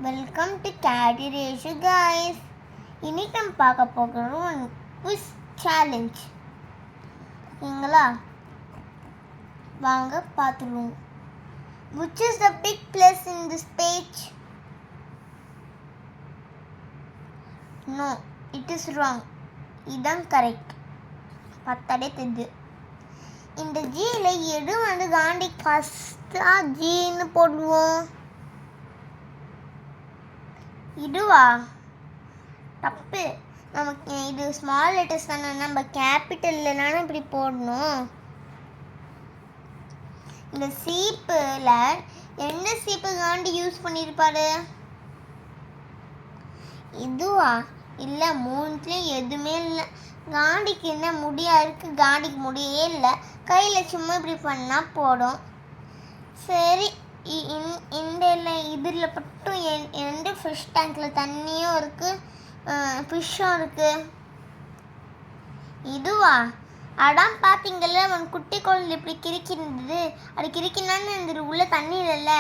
Welcome to KD Reshu guys. இன்னைக்கு நம்ம பார்க்க போகிறோம் குவிஸ் சேலஞ்ச். சரிங்களா, வாங்க பார்த்துருவோம். Which is the big plus in this page? No, it is wrong. இதான் கரெக்ட். பத்தடை தெரியுது. இந்த ஜியில் எது காண்டி ஃபஸ்ட்டாக ஜின்னு போடுவோம். இதுவா? தப்பு. நமக்கு இது ஸ்மால் லெட்டர்ஸ் தானே, நம்ம கேபிட்டல்லைனாலும் இப்படி போடணும். இந்த சீப்பில் என்ன சீப்பு காண்டி யூஸ் பண்ணியிருப்பாரு? இதுவா? இல்லை, மூணுத்துலேயும் எதுவுமே இல்லை. காண்டிக்கு என்ன முடியா இருக்குது? காண்டிக்கு முடியே இல்லை. கையில் சும்மா இப்படி பண்ணால் போடும். சரி, இந்த இதில் மட்டும் எந்த ஃபிஷ் டேங்கில் தண்ணியும் இருக்குது, ஃபிஷ்ஷும் இருக்குது. இதுவா? அதான் பார்த்தீங்கல்ல, அவன் குட்டி குழந்தை இப்படி கிறுக்கிருந்தது. அது கிறுக்கினான்னு இருந்தது, உள்ள தண்ணி இல்லைல்ல.